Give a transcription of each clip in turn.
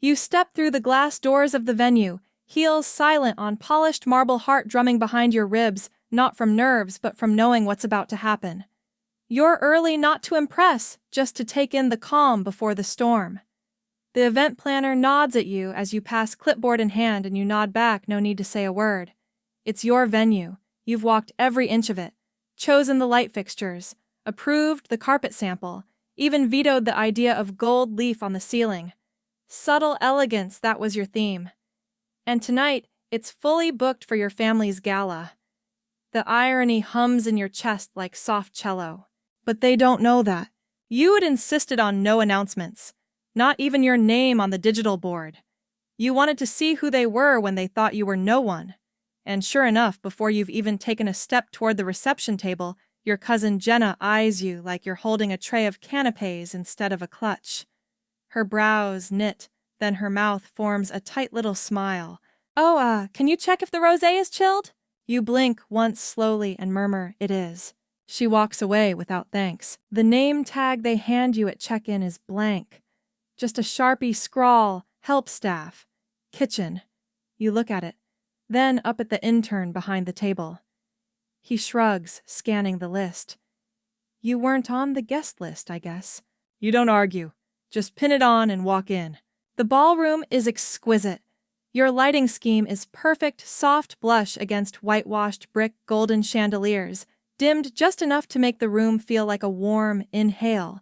You step through the glass doors of the venue, heels silent on polished marble, heart drumming behind your ribs, not from nerves but from knowing what's about to happen. You're early not to impress, just to take in the calm before the storm. The event planner nods at you as you pass clipboard in hand and you nod back, no need to say a word. It's your venue. You've walked every inch of it, chosen the light fixtures, approved the carpet sample, even vetoed the idea of gold leaf on the ceiling. Subtle elegance, that was your theme. And tonight, it's fully booked for your family's gala. The irony hums in your chest like soft cello. But they don't know that. You had insisted on no announcements, not even your name on the digital board. You wanted to see who they were when they thought you were no one. And sure enough, before you've even taken a step toward the reception table, your cousin Jenna eyes you like you're holding a tray of canapés instead of a clutch. Her brows knit, then her mouth forms a tight little smile. "Oh, can you check if the rosé is chilled?" You blink once slowly and murmur, "It is." She walks away without thanks. The name tag they hand you at check-in is blank. Just a Sharpie scrawl, help staff, kitchen. You look at it, then up at the intern behind the table. He shrugs, scanning the list. You weren't on the guest list, I guess. You don't argue. Just pin it on and walk in. The ballroom is exquisite. Your lighting scheme is perfect, soft blush against whitewashed brick golden chandeliers, dimmed just enough to make the room feel like a warm inhale.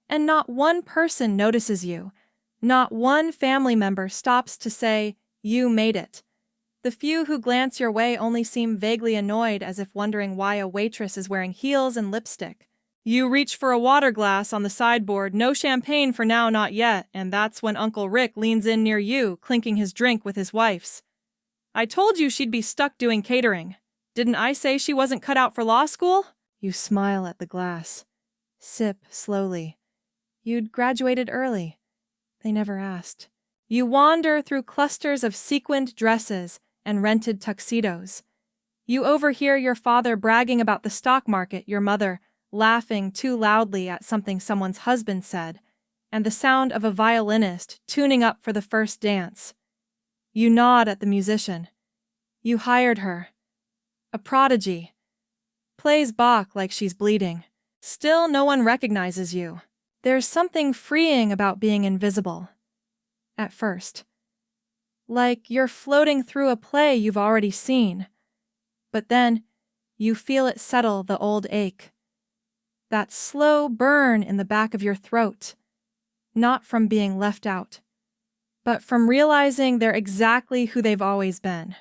And not one person notices you. Not one family member stops to say, "You made it." The few who glance your way only seem vaguely annoyed, as if wondering why a waitress is wearing heels and lipstick. You reach for a water glass on the sideboard, no champagne for now, not yet, and that's when Uncle Rick leans in near you, clinking his drink with his wife's. "I told you she'd be stuck doing catering. Didn't I say she wasn't cut out for law school?" You smile at the glass. Sip slowly. You'd graduated early. They never asked. You wander through clusters of sequined dresses and rented tuxedos. You overhear your father bragging about the stock market, your mother laughing too loudly at something someone's husband said, and the sound of a violinist tuning up for the first dance. You nod at the musician. You hired her. A prodigy. Plays Bach like she's bleeding. Still, no one recognizes you. There's something freeing about being invisible. At first. Like you're floating through a play you've already seen. But then, you feel it settle the old ache. That slow burn in the back of your throat. Not from being left out, but from realizing they're exactly who they've always been.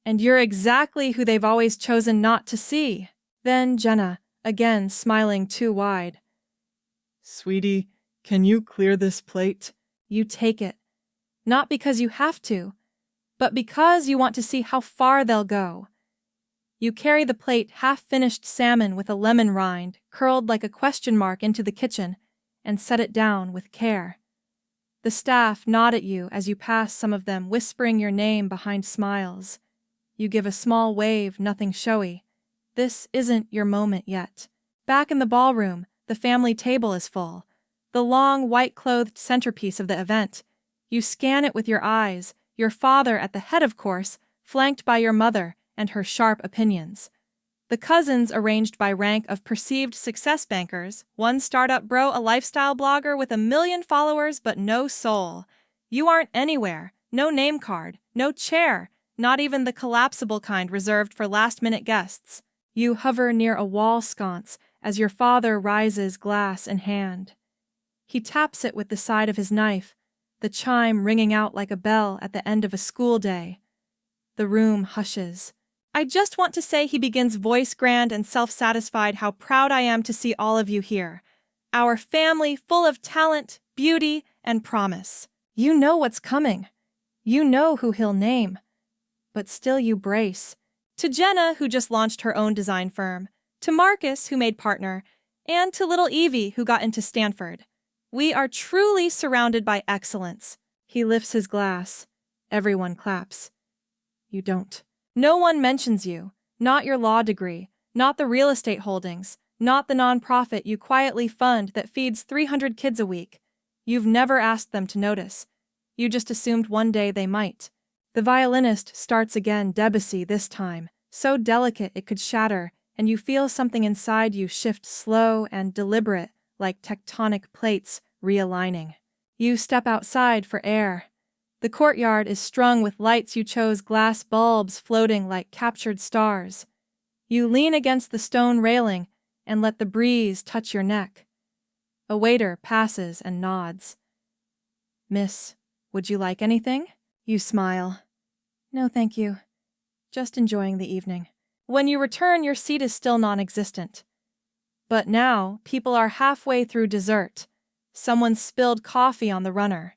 And you're exactly who they've always chosen not to see. Then Jenna, again smiling too wide. "Sweetie, can you clear this plate?" You take it. Not because you have to, but because you want to see how far they'll go. You carry the plate half-finished salmon with a lemon rind curled like a question mark into the kitchen and set it down with care. The staff nod at you as you pass some of them, whispering your name behind smiles. You give a small wave, nothing showy. This isn't your moment yet. Back in the ballroom, the family table is full. The long, white-clothed centerpiece of the event. You scan it with your eyes, your father at the head, of course, flanked by your mother and her sharp opinions. The cousins arranged by rank of perceived success bankers, one startup bro, a lifestyle blogger with 1 million followers but no soul. You aren't anywhere, no name card, no chair, not even the collapsible kind reserved for last-minute guests. You hover near a wall sconce as your father rises, glass in hand. He taps it with the side of his knife, the chime ringing out like a bell at the end of a school day. The room hushes. "I just want to say," he begins, voice grand and self-satisfied, "how proud I am to see all of you here. Our family full of talent, beauty, and promise." You know what's coming. You know who he'll name. But still you brace. To Jenna, who just launched her own design firm, to Marcus, who made partner, and to little Evie, who got into Stanford. We are truly surrounded by excellence. He lifts his glass. Everyone claps. You don't. No one mentions you, not your law degree, not the real estate holdings, not the nonprofit you quietly fund that feeds 300 kids a week. You've never asked them to notice. You just assumed one day they might. The violinist starts again, Debussy this time, so delicate it could shatter, and you feel something inside you shift slow and deliberate, like tectonic plates realigning. You step outside for air. The courtyard is strung with lights you chose, glass bulbs floating like captured stars. You lean against the stone railing and let the breeze touch your neck. A waiter passes and nods. "Miss, would you like anything?" You smile. "No, thank you. Just enjoying the evening." When you return, your seat is still non-existent. But now, people are halfway through dessert. Someone spilled coffee on the runner.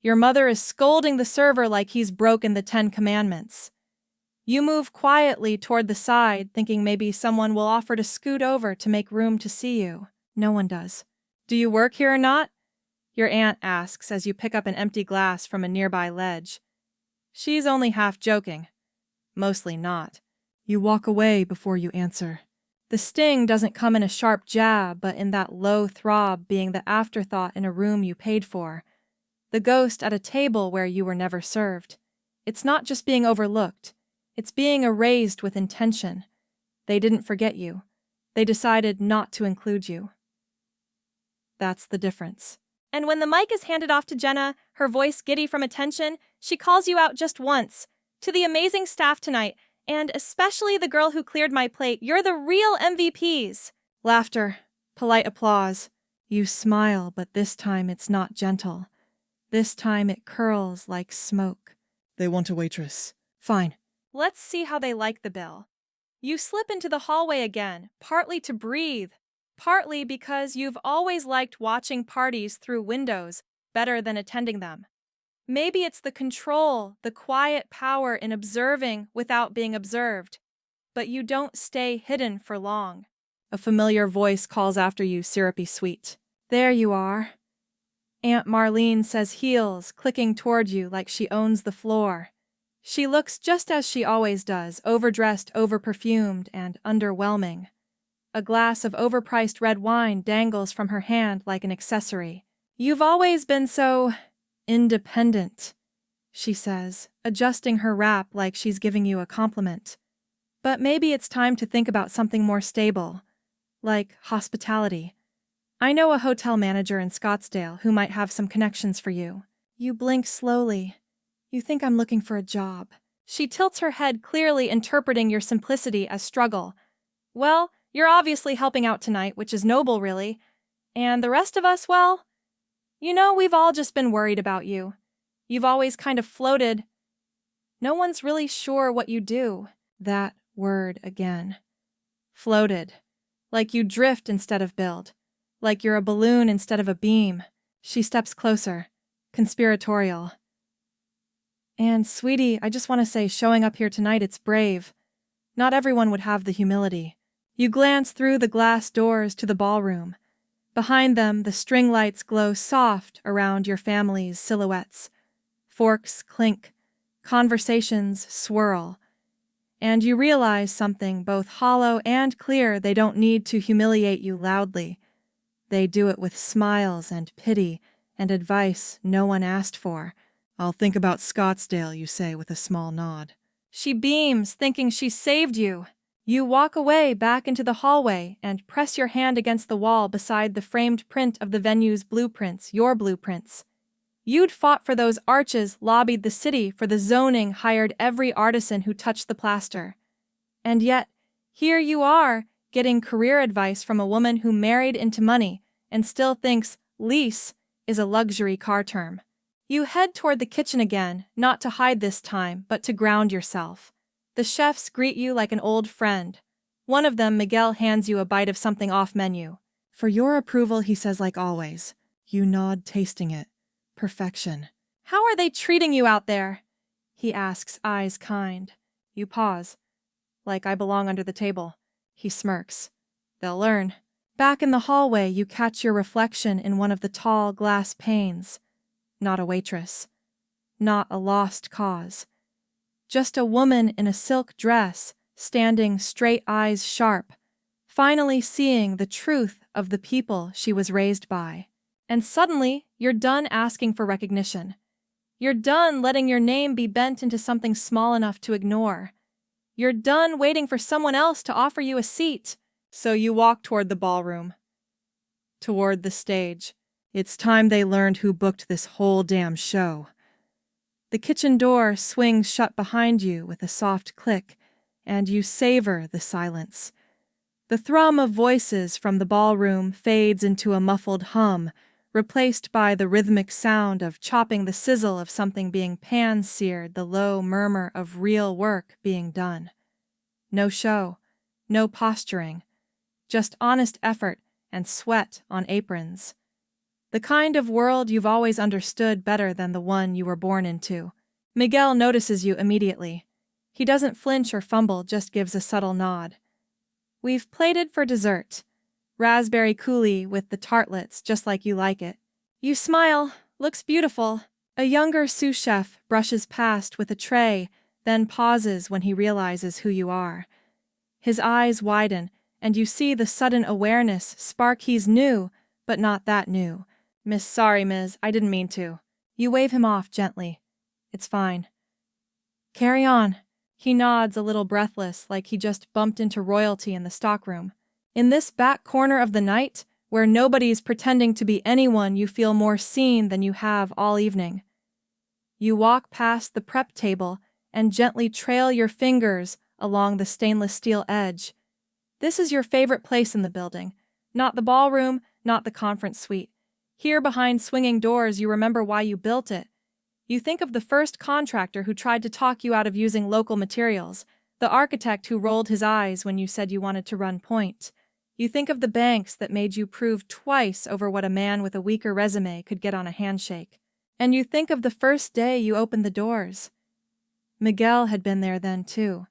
Your mother is scolding the server like he's broken the 10 Commandments. You move quietly toward the side, thinking maybe someone will offer to scoot over to make room to see you. No one does. "Do you work here or not?" Your aunt asks as you pick up an empty glass from a nearby ledge. She's only half joking. Mostly not. You walk away before you answer. The sting doesn't come in a sharp jab, but in that low throb being the afterthought in a room you paid for. The ghost at a table where you were never served. It's not just being overlooked. It's being erased with intention. They didn't forget you. They decided not to include you. That's the difference. And when the mic is handed off to Jenna, her voice giddy from attention, she calls you out just once. "To the amazing staff tonight, and especially the girl who cleared my plate, you're the real MVPs." Laughter, polite applause. You smile, but this time it's not gentle. This time it curls like smoke. They want a waitress. Fine. Let's see how they like the bill. You slip into the hallway again, partly to breathe, partly because you've always liked watching parties through windows better than attending them. Maybe it's the control, the quiet power in observing without being observed. But you don't stay hidden for long. A familiar voice calls after you, syrupy sweet. There you are. Aunt Marlene says, heels clicking toward you like she owns the floor. She looks just as she always does, overdressed, overperfumed, and underwhelming. A glass of overpriced red wine dangles from her hand like an accessory. "You've always been so independent," she says, adjusting her wrap like she's giving you a compliment. "But maybe it's time to think about something more stable, like hospitality. I know a hotel manager in Scottsdale who might have some connections for you." You blink slowly. "You think I'm looking for a job." She tilts her head, clearly interpreting your simplicity as struggle. "Well, you're obviously helping out tonight, which is noble, really. And the rest of us, well, you know, we've all just been worried about you. You've always kind of floated. No one's really sure what you do." That word again. Floated. Like you drift instead of build. Like you're a balloon instead of a beam. She steps closer. Conspiratorial. "And, sweetie, I just want to say, showing up here tonight, it's brave. Not everyone would have the humility." You glance through the glass doors to the ballroom. Behind them, the string lights glow soft around your family's silhouettes. Forks clink. Conversations swirl. And you realize something both hollow and clear: they don't need to humiliate you loudly. They do it with smiles and pity and advice no one asked for. "I'll think about Scottsdale," you say with a small nod. She beams, thinking she saved you. You walk away back into the hallway and press your hand against the wall beside the framed print of the venue's blueprints, your blueprints. You'd fought for those arches, lobbied the city for the zoning, hired every artisan who touched the plaster. And yet, here you are, getting career advice from a woman who married into money and still thinks lease is a luxury car term. You head toward the kitchen again, not to hide this time, but to ground yourself. The chefs greet you like an old friend. One of them, Miguel, hands you a bite of something off-menu. "For your approval," he says like always. You nod, tasting it. Perfection. "How are they treating you out there?" he asks, eyes kind. You pause. "Like I belong under the table." He smirks. "They'll learn." Back in the hallway, you catch your reflection in one of the tall glass panes. Not a waitress. Not a lost cause. Just a woman in a silk dress, standing straight, eyes sharp, finally seeing the truth of the people she was raised by. And suddenly, you're done asking for recognition. You're done letting your name be bent into something small enough to ignore. You're done waiting for someone else to offer you a seat. So you walk toward the ballroom, toward the stage. It's time they learned who booked this whole damn show. The kitchen door swings shut behind you with a soft click, and you savor the silence. The thrum of voices from the ballroom fades into a muffled hum, replaced by the rhythmic sound of chopping, the sizzle of something being pan-seared, the low murmur of real work being done. No show, no posturing, just honest effort and sweat on aprons. The kind of world you've always understood better than the one you were born into. Miguel notices you immediately. He doesn't flinch or fumble, just gives a subtle nod. We've plated for dessert. Raspberry coulis with the tartlets, just like you like it. You smile. Looks beautiful. A younger sous chef brushes past with a tray, then pauses when he realizes who you are. His eyes widen, and you see the sudden awareness spark. He's new, but not that new. Sorry, Miss, I didn't mean to. You wave him off gently. It's fine. Carry on. He nods a little breathless, like he just bumped into royalty in the stockroom. In this back corner of the night, where nobody's pretending to be anyone, you feel more seen than you have all evening. You walk past the prep table and gently trail your fingers along the stainless steel edge. This is your favorite place in the building. Not the ballroom, not the conference suite. Here behind swinging doors, you remember why you built it. You think of the first contractor who tried to talk you out of using local materials, the architect who rolled his eyes when you said you wanted to run point. You think of the banks that made you prove twice over what a man with a weaker resume could get on a handshake. And you think of the first day you opened the doors. Miguel had been there then too.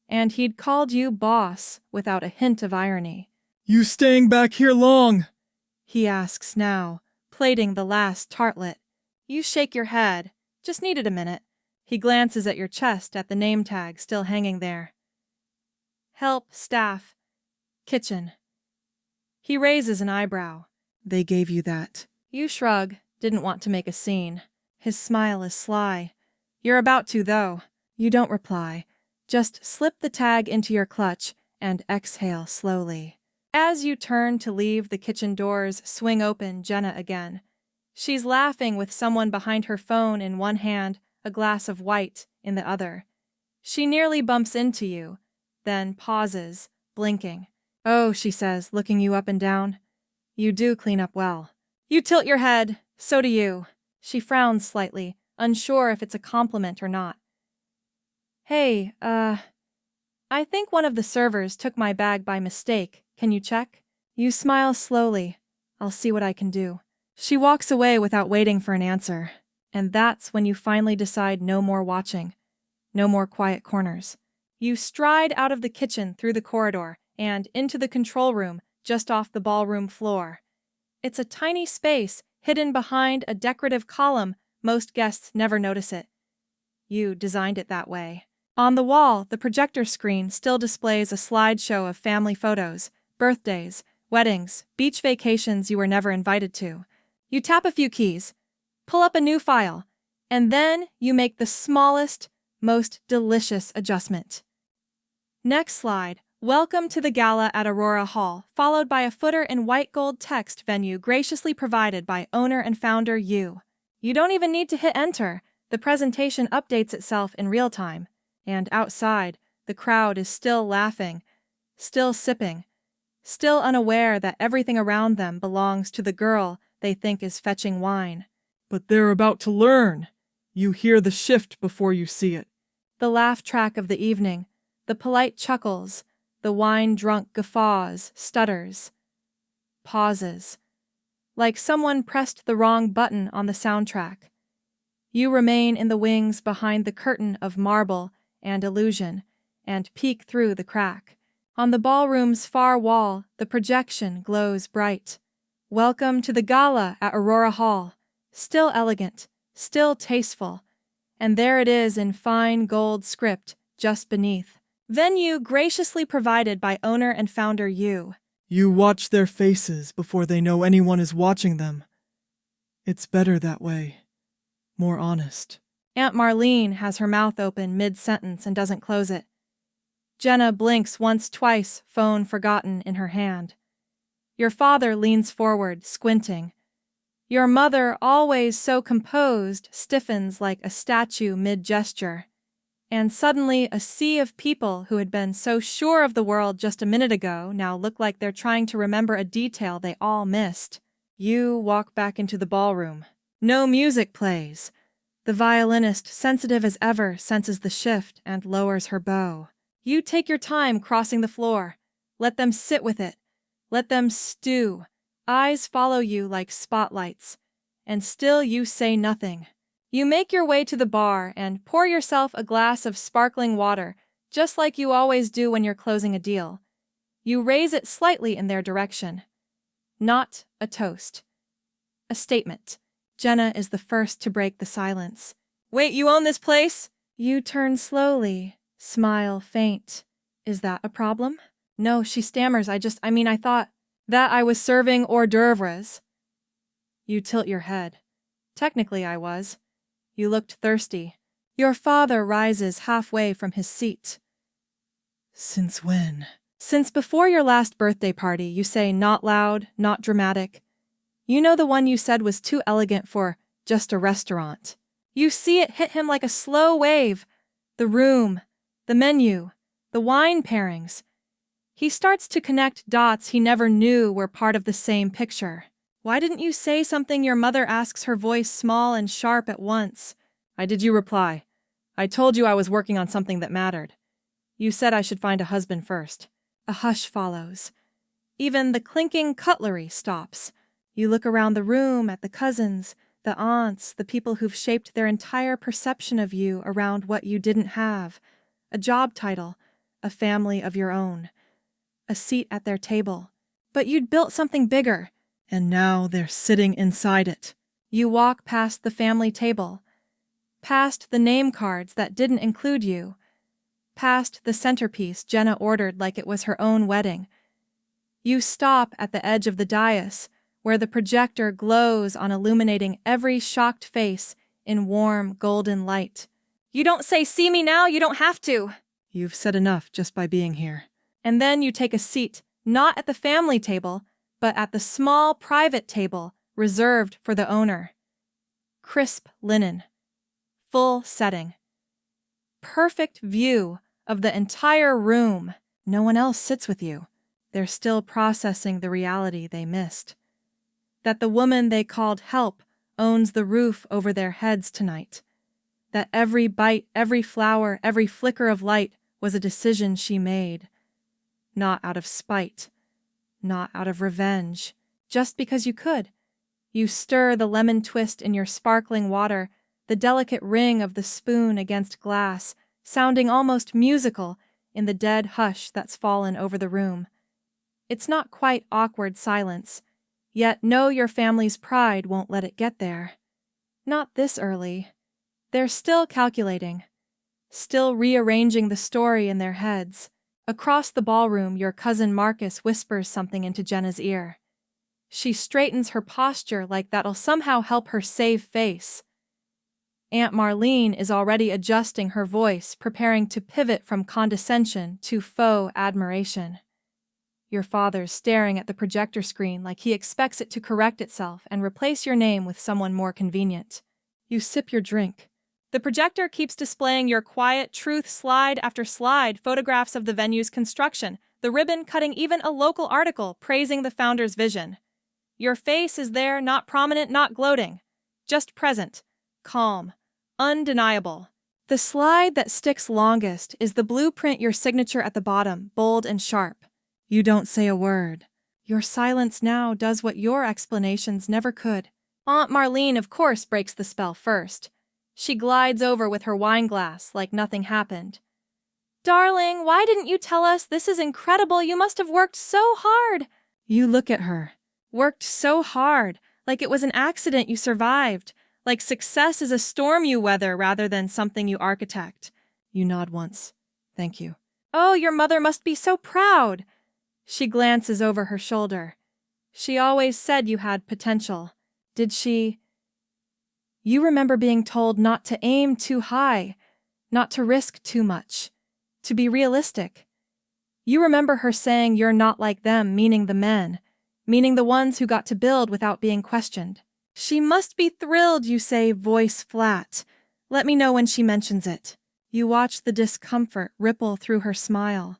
And he'd called you boss without a hint of irony. You staying back here long? He asks now, plating the last tartlet. You shake your head. Just needed a minute. He glances at your chest, at the name tag still hanging there. Help, staff, kitchen. He raises an eyebrow. They gave you that. You shrug, didn't want to make a scene. His smile is sly. You're about to, though. You don't reply. Just slip the tag into your clutch and exhale slowly. As you turn to leave, the kitchen doors swing open. Jenna again. She's laughing with someone behind her phone in one hand, a glass of white in the other. She nearly bumps into you, then pauses, blinking. Oh, she says, looking you up and down. You do clean up well. You tilt your head. So do you. She frowns slightly, unsure if it's a compliment or not. Hey, I think one of the servers took my bag by mistake. Can you check? You smile slowly. I'll see what I can do. She walks away without waiting for an answer. And that's when you finally decide no more watching. No more quiet corners. You stride out of the kitchen through the corridor and into the control room just off the ballroom floor. It's a tiny space hidden behind a decorative column. Most guests never notice it. You designed it that way. On the wall, the projector screen still displays a slideshow of family photos, birthdays, weddings, beach vacations you were never invited to. You tap a few keys, pull up a new file, and then you make the smallest, most delicious adjustment. Next slide. Welcome to the Gala at Aurora Hall, followed by a footer in white gold text. Venue graciously provided by owner and founder you. You don't even need to hit enter. The presentation updates itself in real time. And outside, the crowd is still laughing, still sipping, still unaware that everything around them belongs to the girl they think is fetching wine. But they're about to learn. You hear the shift before you see it. The laugh track of the evening, the polite chuckles, the wine-drunk guffaws, stutters, pauses, like someone pressed the wrong button on the soundtrack. You remain in the wings behind the curtain of marble and illusion, and peek through the crack. On the ballroom's far wall, the projection glows bright. Welcome to the Gala at Aurora Hall. Still elegant, still tasteful. And there it is in fine gold script just beneath. Venue graciously provided by owner and founder you. You watch their faces before they know anyone is watching them. It's better that way. more honest. Aunt Marlene has her mouth open mid-sentence and doesn't close it. Jenna blinks once, twice, phone forgotten in her hand. Your father leans forward, squinting. Your mother, always so composed, stiffens like a statue mid-gesture. And suddenly a sea of people who had been so sure of the world just a minute ago now look like they're trying to remember a detail they all missed. You walk back into the ballroom. No music plays. The violinist, sensitive as ever, senses the shift and lowers her bow. You take your time crossing the floor. Let them sit with it. Let them stew. Eyes follow you like spotlights. And still you say nothing. You make your way to the bar and pour yourself a glass of sparkling water, just like you always do when you're closing a deal. You raise it slightly in their direction. Not a toast. A statement. Jenna is the first to break the silence. Wait, you own this place? You turn slowly, smile faint. Is that a problem? No, she stammers. I thought that I was serving hors d'oeuvres. You tilt your head. Technically, I was. You looked thirsty. Your father rises halfway from his seat. Since when? Since before your last birthday party, you say not loud, not dramatic. You know the one you said was too elegant for just a restaurant. You see it hit him like a slow wave. The room, the menu, the wine pairings. He starts to connect dots he never knew were part of the same picture. Why didn't you say something? Your mother asks, her voice small and sharp at once. Did you reply? I told you I was working on something that mattered. You said I should find a husband first. A hush follows. Even the clinking cutlery stops. You look around the room at the cousins, the aunts, the people who've shaped their entire perception of you around what you didn't have. A job title, a family of your own, a seat at their table. But you'd built something bigger. And now they're sitting inside it. You walk past the family table, past the name cards that didn't include you, past the centerpiece Jenna ordered like it was her own wedding. You stop at the edge of the dais, where the projector glows on illuminating every shocked face in warm, golden light. You don't say, see me now, you don't have to. You've said enough just by being here. And then you take a seat, not at the family table, but at the small private table reserved for the owner. Crisp linen. Full setting. Perfect view of the entire room. No one else sits with you. They're still processing the reality they missed. That the woman they called help owns the roof over their heads tonight. That every bite, every flower, every flicker of light was a decision she made. Not out of spite. Not out of revenge. Just because you could. You stir the lemon twist in your sparkling water, the delicate ring of the spoon against glass, sounding almost musical in the dead hush that's fallen over the room. It's not quite awkward silence, yet know your family's pride won't let it get there. Not this early. They're still calculating, still rearranging the story in their heads. Across the ballroom, your cousin Marcus whispers something into Jenna's ear. She straightens her posture like that'll somehow help her save face. Aunt Marlene is already adjusting her voice, preparing to pivot from condescension to faux admiration. Your father's staring at the projector screen like he expects it to correct itself and replace your name with someone more convenient. You sip your drink. The projector keeps displaying your quiet truth slide after slide, photographs of the venue's construction, the ribbon cutting, even a local article praising the founder's vision. Your face is there, not prominent, not gloating, just present, calm, undeniable. The slide that sticks longest is the blueprint, your signature at the bottom, bold and sharp. You don't say a word. Your silence now does what your explanations never could. Aunt Marlene, of course, breaks the spell first. She glides over with her wine glass like nothing happened. Darling, why didn't you tell us? This is incredible. You must have worked so hard. You look at her. Worked so hard, like it was an accident you survived, like success is a storm you weather rather than something you architect. You nod once. Thank you. Oh, your mother must be so proud. She glances over her shoulder. She always said you had potential. Did she? You remember being told not to aim too high, not to risk too much, to be realistic. You remember her saying you're not like them, meaning the men, meaning the ones who got to build without being questioned. She must be thrilled, you say, voice flat. Let me know when she mentions it. You watch the discomfort ripple through her smile.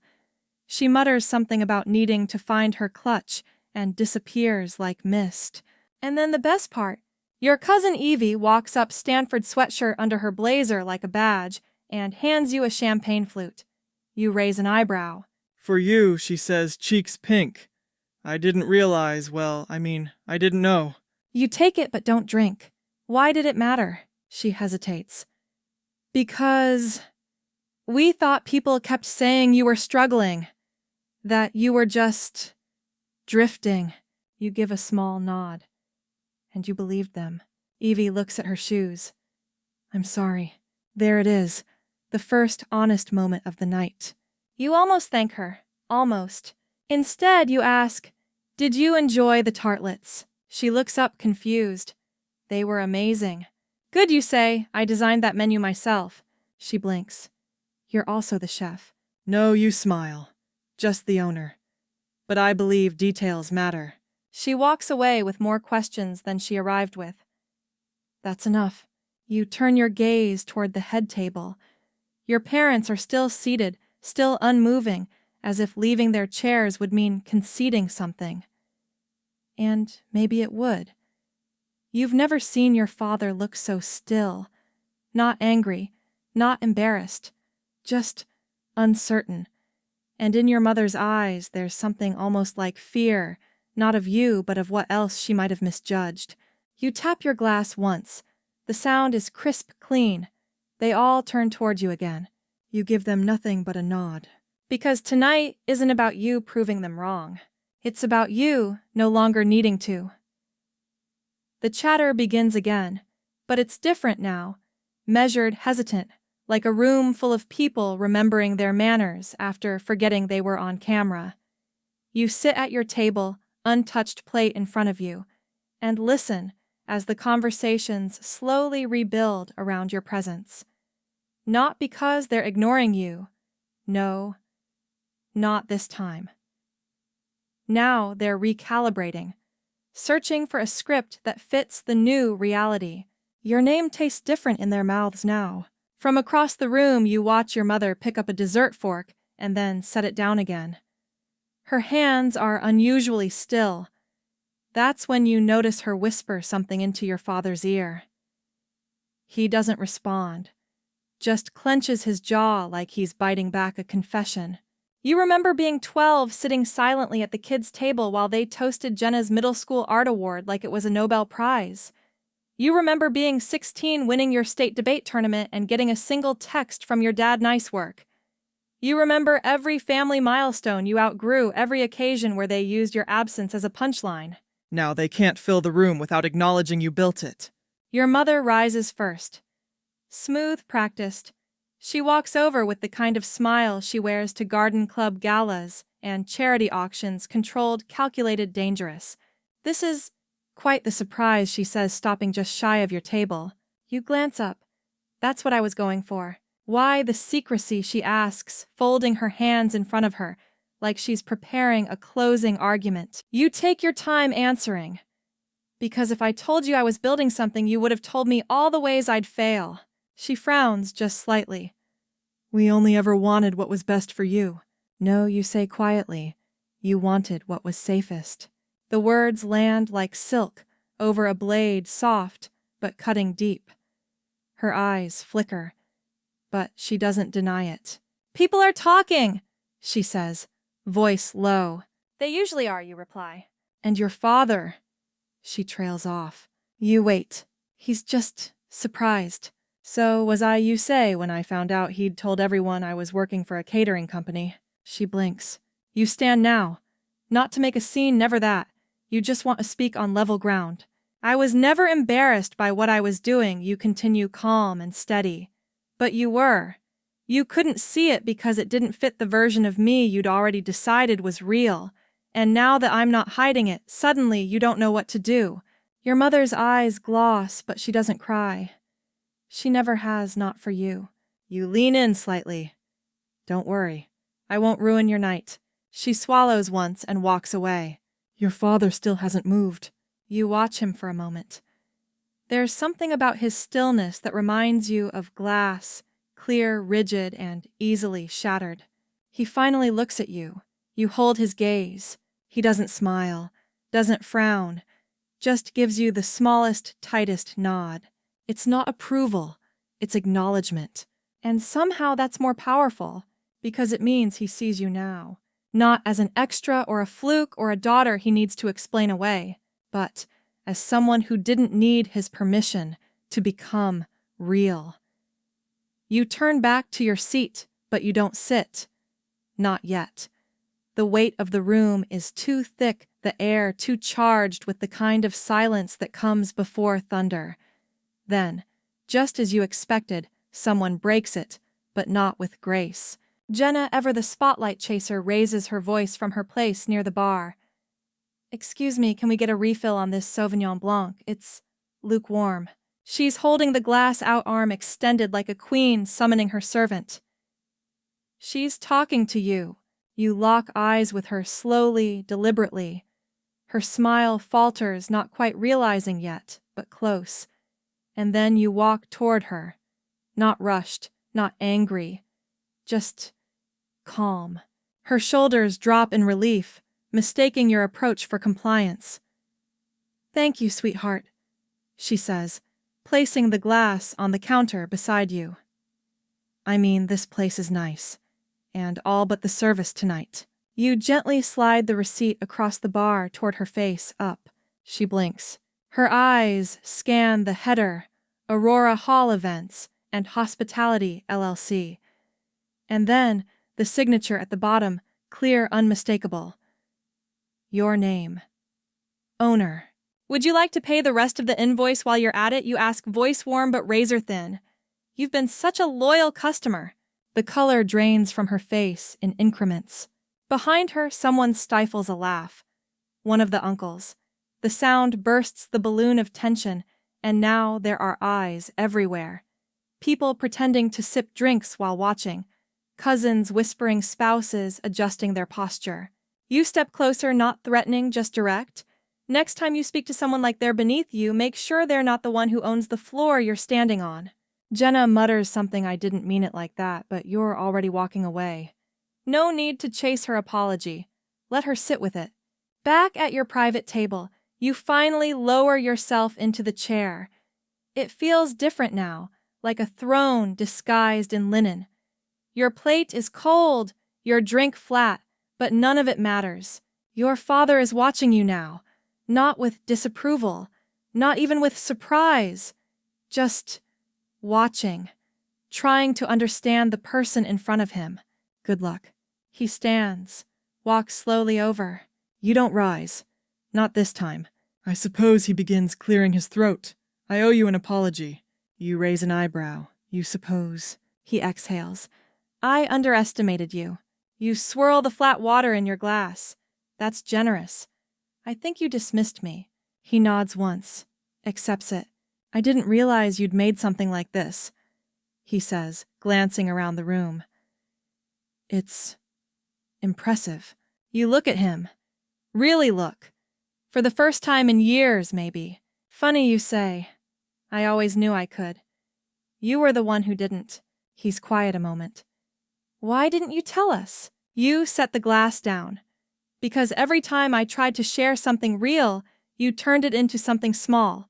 She mutters something about needing to find her clutch and disappears like mist. And then the best part, your cousin Evie walks up, Stanford sweatshirt under her blazer like a badge, and hands you a champagne flute. You raise an eyebrow. For you, she says, cheeks pink. I didn't realize, I didn't know. You take it but don't drink. Why did it matter? She hesitates. Because we thought people kept saying you were struggling, that you were just drifting. You give a small nod. And you believed them. Evie looks at her shoes. I'm sorry. There it is, the first honest moment of the night. You almost thank her. Almost. Instead, you ask, did you enjoy the tartlets? She looks up confused. They were amazing. Good, you say. I designed that menu myself. She blinks. You're also the chef. No, you smile. Just the owner. But I believe details matter. She walks away with more questions than she arrived with. That's enough. You turn your gaze toward the head table. Your parents are still seated, still unmoving, as if leaving their chairs would mean conceding something. And maybe it would. You've never seen your father look so still. Not angry, not embarrassed, just uncertain. And in your mother's eyes, there's something almost like fear, not of you, but of what else she might have misjudged. You tap your glass once. The sound is crisp clean. They all turn toward you again. You give them nothing but a nod. Because tonight isn't about you proving them wrong. It's about you no longer needing to. The chatter begins again, but it's different now. Measured, hesitant, like a room full of people remembering their manners after forgetting they were on camera. You sit at your table, untouched plate in front of you, and listen as the conversations slowly rebuild around your presence. Not because they're ignoring you. No, not this time. Now they're recalibrating, searching for a script that fits the new reality. Your name tastes different in their mouths now. From across the room, you watch your mother pick up a dessert fork and then set it down again. Her hands are unusually still. That's when you notice her whisper something into your father's ear. He doesn't respond, just clenches his jaw like he's biting back a confession. You remember being 12, sitting silently at the kids' table while they toasted Jenna's middle school art award like it was a Nobel Prize. You remember being 16, winning your state debate tournament and getting a single text from your dad, nice work. You remember every family milestone you outgrew, every occasion where they used your absence as a punchline. Now they can't fill the room without acknowledging you built it. Your mother rises first. Smooth, practiced. She walks over with the kind of smile she wears to garden club galas and charity auctions, controlled, calculated, dangerous. This is quite the surprise, she says, stopping just shy of your table. You glance up. That's what I was going for. Why the secrecy, she asks, folding her hands in front of her, like she's preparing a closing argument. You take your time answering. Because if I told you I was building something, you would have told me all the ways I'd fail. She frowns just slightly. We only ever wanted what was best for you. No, you say quietly. You wanted what was safest. The words land like silk over a blade, soft but cutting deep. Her eyes flicker, but she doesn't deny it. People are talking, she says, voice low. They usually are, you reply. And your father. She trails off. You wait. He's just surprised. So was I, you say, when I found out he'd told everyone I was working for a catering company. She blinks. You stand now. Not to make a scene, never that. You just want to speak on level ground. I was never embarrassed by what I was doing, you continue, calm and steady. But you were. You couldn't see it because it didn't fit the version of me you'd already decided was real. And now that I'm not hiding it, suddenly you don't know what to do. Your mother's eyes gloss, but she doesn't cry. She never has, not for you. You lean in slightly. Don't worry. I won't ruin your night. She swallows once and walks away. Your father still hasn't moved. You watch him for a moment. There's something about his stillness that reminds you of glass, clear, rigid, and easily shattered. He finally looks at you. You hold his gaze. He doesn't smile, doesn't frown, just gives you the smallest, tightest nod. It's not approval, it's acknowledgement. And somehow that's more powerful, because it means he sees you now, not as an extra or a fluke or a daughter he needs to explain away, but as someone who didn't need his permission to become real. You turn back to your seat, but you don't sit. Not yet. The weight of the room is too thick, the air too charged with the kind of silence that comes before thunder. Then, just as you expected, someone breaks it, but not with grace. Jenna, ever the spotlight chaser, raises her voice from her place near the bar. Excuse me, can we get a refill on this Sauvignon Blanc? It's lukewarm. She's holding the glass-out arm extended like a queen summoning her servant. She's talking to you. You lock eyes with her slowly, deliberately. Her smile falters, not quite realizing yet, but close. And then you walk toward her. Not rushed, not angry, just calm. Her shoulders drop in relief, mistaking your approach for compliance. Thank you, sweetheart, she says, placing the glass on the counter beside you. I mean, this place is nice, and all but the service tonight. You gently slide the receipt across the bar toward her face, up. She blinks. Her eyes scan the header, Aurora Hall Events, and Hospitality, LLC. And then the signature at the bottom, clear, unmistakable. Your name. Owner. Would you like to pay the rest of the invoice while you're at it? You ask, voice warm but razor thin. You've been such a loyal customer. The color drains from her face in increments. Behind her, someone stifles a laugh. One of the uncles. The sound bursts the balloon of tension, and now there are eyes everywhere. People pretending to sip drinks while watching. Cousins whispering, spouses adjusting their posture. You step closer, not threatening, just direct. Next time you speak to someone like they're beneath you, make sure they're not the one who owns the floor you're standing on. Jenna mutters something, I didn't mean it like that, but you're already walking away. No need to chase her apology. Let her sit with it. Back at your private table, you finally lower yourself into the chair. It feels different now, like a throne disguised in linen. Your plate is cold, your drink flat, but none of it matters. Your father is watching you now, not with disapproval, not even with surprise, just watching, trying to understand the person in front of him. Good luck. He stands, walks slowly over. You don't rise. Not this time. I suppose he begins clearing his throat. I owe you an apology. You raise an eyebrow. You suppose. He exhales. I underestimated you. You swirl the flat water in your glass. That's generous. I think you dismissed me. He nods once, accepts it. I didn't realize you'd made something like this, he says, glancing around the room. It's impressive. You look at him. Really look. For the first time in years, maybe. Funny you say. I always knew I could. You were the one who didn't. He's quiet a moment. Why didn't you tell us? You set the glass down. Because every time I tried to share something real, you turned it into something small.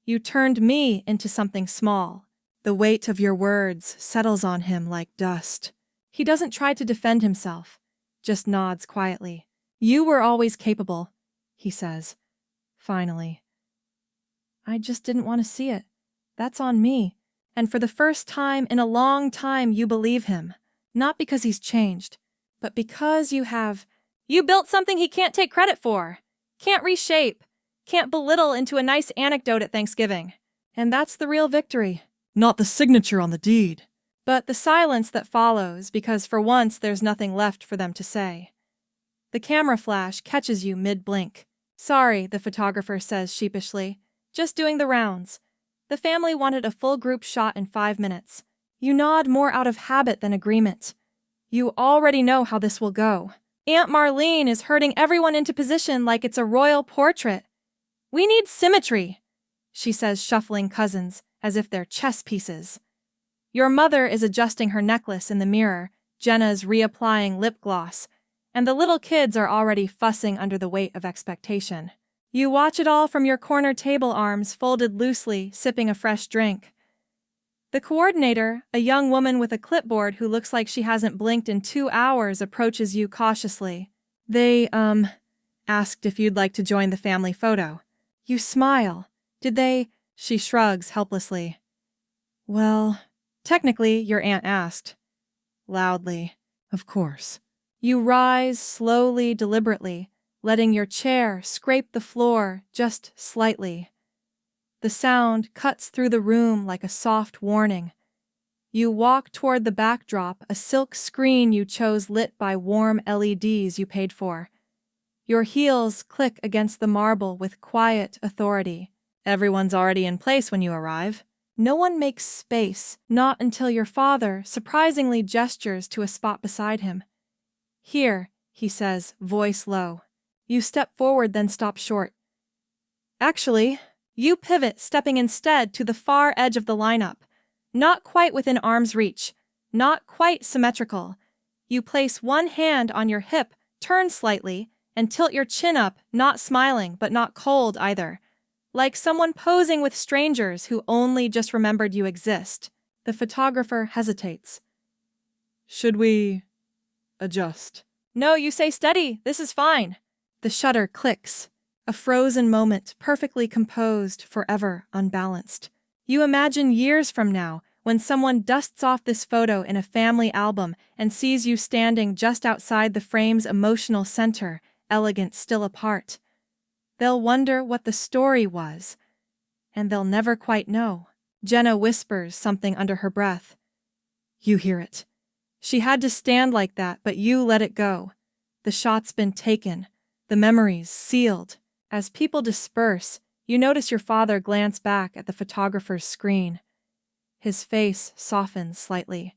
You turned me into something small. The weight of your words settles on him like dust. He doesn't try to defend himself, just nods quietly. You were always capable, he says, finally. I just didn't want to see it. That's on me. And for the first time in a long time, you believe him. Not because he's changed, but because you have. You built something he can't take credit for, can't reshape, can't belittle into a nice anecdote at Thanksgiving. And that's the real victory. Not the signature on the deed. But the silence that follows, because for once there's nothing left for them to say. The camera flash catches you mid-blink. Sorry, the photographer says sheepishly. Just doing the rounds. The family wanted a full group shot in 5 minutes. You nod more out of habit than agreement. You already know how this will go. Aunt Marlene is herding everyone into position like it's a royal portrait. We need symmetry, she says, shuffling cousins as if they're chess pieces. Your mother is adjusting her necklace in the mirror, Jenna's reapplying lip gloss, and the little kids are already fussing under the weight of expectation. You watch it all from your corner table, arms folded loosely, sipping a fresh drink. The coordinator, a young woman with a clipboard who looks like she hasn't blinked in 2 hours, approaches you cautiously. They, asked if you'd like to join the family photo. You smile. Did they? She shrugs helplessly. Well, technically, your aunt asked. Loudly. Of course. You rise slowly, deliberately, letting your chair scrape the floor just slightly. The sound cuts through the room like a soft warning. You walk toward the backdrop, a silk screen you chose lit by warm LEDs you paid for. Your heels click against the marble with quiet authority. Everyone's already in place when you arrive. No one makes space, not until your father surprisingly gestures to a spot beside him. Here, he says, voice low. You step forward, then stop short. Actually, you pivot, stepping instead to the far edge of the lineup. Not quite within arm's reach, not quite symmetrical. You place one hand on your hip, turn slightly, and tilt your chin up, not smiling, but not cold either. Like someone posing with strangers who only just remembered you exist. The photographer hesitates. Should we adjust? No, you say steady. This is fine. The shutter clicks. A frozen moment, perfectly composed, forever unbalanced. You imagine years from now, when someone dusts off this photo in a family album and sees you standing just outside the frame's emotional center, elegant still apart. They'll wonder what the story was, and they'll never quite know. Jenna whispers something under her breath. You hear it. She had to stand like that, but you let it go. The shot's been taken, the memories sealed. As people disperse, you notice your father glance back at the photographer's screen. His face softens slightly.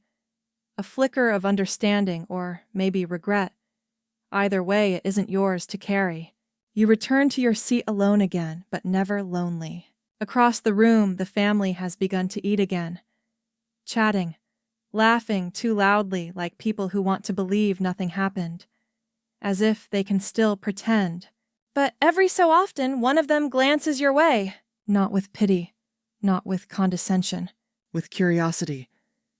A flicker of understanding, or maybe regret. Either way, it isn't yours to carry. You return to your seat alone again, but never lonely. Across the room, the family has begun to eat again. Chatting, laughing too loudly like people who want to believe nothing happened. As if they can still pretend. But every so often, one of them glances your way. Not with pity, not with condescension. With curiosity,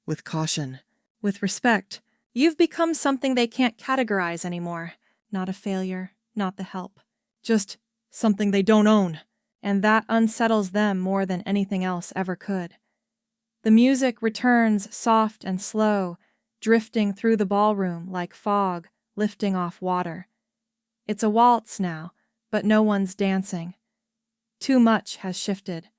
with caution. With respect. You've become something they can't categorize anymore. Not a failure, not the help. Just something they don't own. And that unsettles them more than anything else ever could. The music returns soft and slow, drifting through the ballroom like fog lifting off water. It's a waltz now, but no one's dancing. Too much has shifted.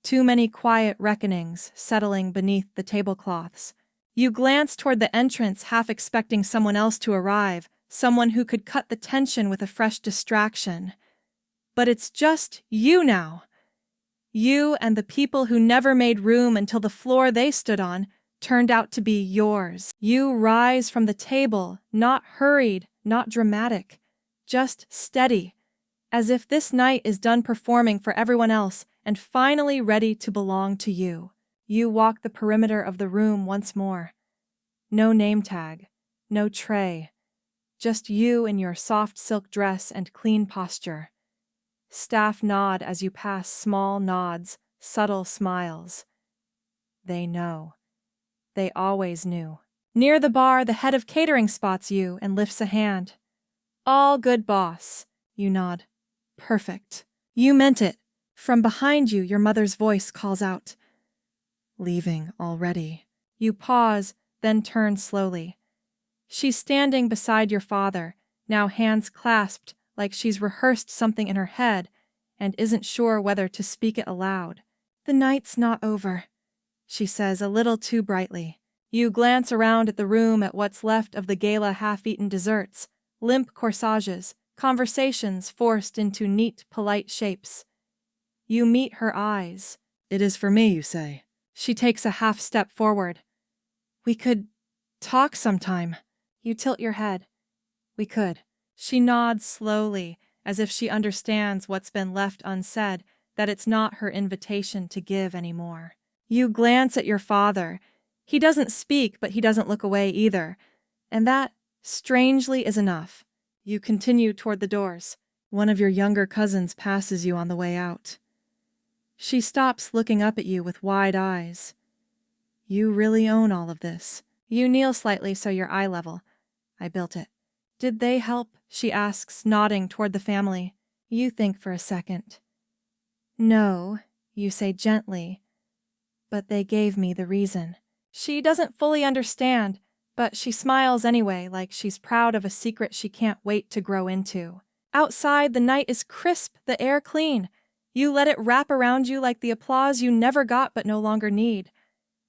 Too many quiet reckonings settling beneath the tablecloths. You glance toward the entrance, half expecting someone else to arrive, someone who could cut the tension with a fresh distraction. But it's just you now. You and the people who never made room until the floor they stood on turned out to be yours. You rise from the table, not hurried, not dramatic, just steady, as if this night is done performing for everyone else and finally ready to belong to you. You walk the perimeter of the room once more. No name tag, no tray, just you in your soft silk dress and clean posture. Staff nod as you pass, small nods, subtle smiles. They know. They always knew. Near the bar, the head of catering spots you and lifts a hand. All good, boss. You nod. Perfect. You meant it. From behind you, your mother's voice calls out. Leaving already. You pause, then turn slowly. She's standing beside your father, now hands clasped like she's rehearsed something in her head and isn't sure whether to speak it aloud. The night's not over, she says a little too brightly. You glance around at the room at what's left of the gala half-eaten desserts, limp corsages, conversations forced into neat, polite shapes. You meet her eyes. It is for me, you say. She takes a half step forward. We could talk sometime. You tilt your head. We could. She nods slowly, as if she understands what's been left unsaid, that it's not her invitation to give anymore. You glance at your father. He doesn't speak, but he doesn't look away either. And that, strangely, is enough. You continue toward the doors. One of your younger cousins passes you on the way out. She stops looking up at you with wide eyes. You really own all of this. You kneel slightly so you're eye level. I built it. Did they help? She asks, nodding toward the family. You think for a second. No, you say gently, but they gave me the reason. She doesn't fully understand, but she smiles anyway, like she's proud of a secret she can't wait to grow into. Outside, the night is crisp, the air clean. You let it wrap around you like the applause you never got but no longer need.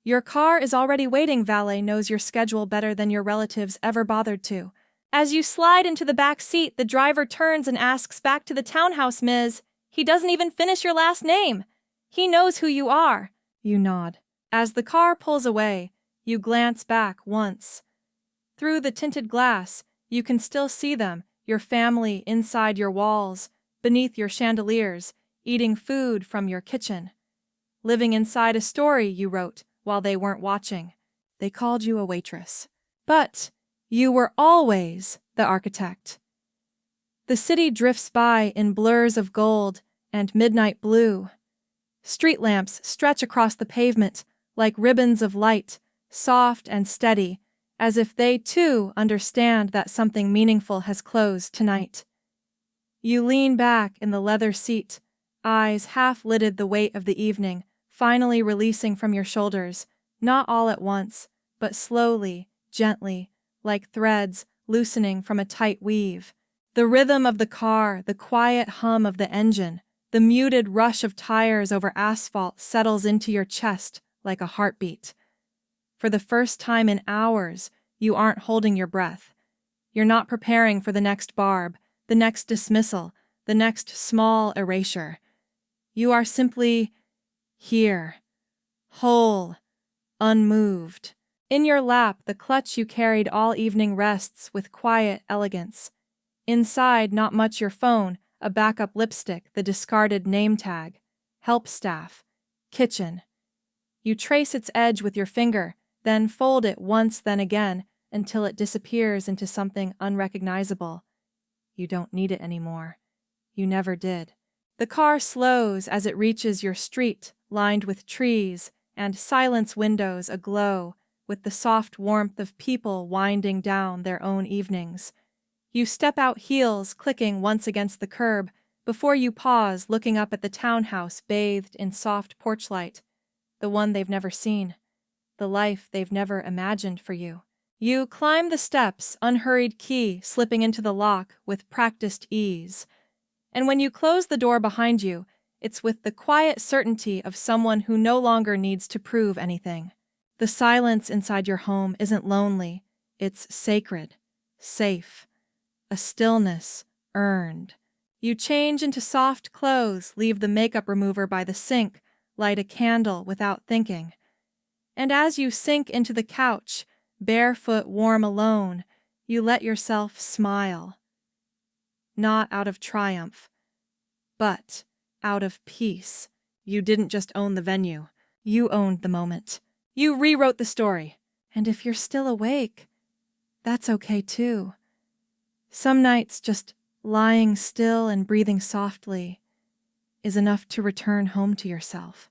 Your car is already waiting. Valet knows your schedule better than your relatives ever bothered to. As you slide into the back seat, the driver turns and asks, "Back to the townhouse, Ms." He doesn't even finish your last name. He knows who you are. You nod. As the car pulls away, you glance back once. Through the tinted glass, you can still see them, your family inside your walls, beneath your chandeliers, eating food from your kitchen. Living inside a story you wrote while they weren't watching. They called you a waitress. But you were always the architect. The city drifts by in blurs of gold and midnight blue. Street lamps stretch across the pavement like ribbons of light, soft and steady, as if they too understand that something meaningful has closed tonight. You lean back in the leather seat, eyes half-lidded the weight of the evening, finally releasing from your shoulders, not all at once, but slowly, gently, like threads loosening from a tight weave. The rhythm of the car, the quiet hum of the engine, the muted rush of tires over asphalt settles into your chest like a heartbeat. For the first time in hours, you aren't holding your breath. You're not preparing for the next barb, the next dismissal, the next small erasure. You are simply here, whole, unmoved. In your lap, the clutch you carried all evening rests with quiet elegance. Inside, not much your phone, a backup lipstick, the discarded name tag, help staff, kitchen. You trace its edge with your finger, then fold it once, then again, until it disappears into something unrecognizable. You don't need it anymore. You never did. The car slows as it reaches your street, lined with trees and silence windows aglow with the soft warmth of people winding down their own evenings. You step out, heels clicking once against the curb, before you pause, looking up at the townhouse bathed in soft porch light, the one they've never seen, the life they've never imagined for you. You climb the steps, unhurried key slipping into the lock with practiced ease. And when you close the door behind you, it's with the quiet certainty of someone who no longer needs to prove anything. The silence inside your home isn't lonely, it's sacred, safe, a stillness earned. You change into soft clothes, leave the makeup remover by the sink, light a candle without thinking. And as you sink into the couch, barefoot, warm, alone, you let yourself smile. Not out of triumph, but out of peace. You didn't just own the venue, you owned the moment. You rewrote the story. And if you're still awake, that's okay too. Some nights just lying still and breathing softly is enough to return home to yourself.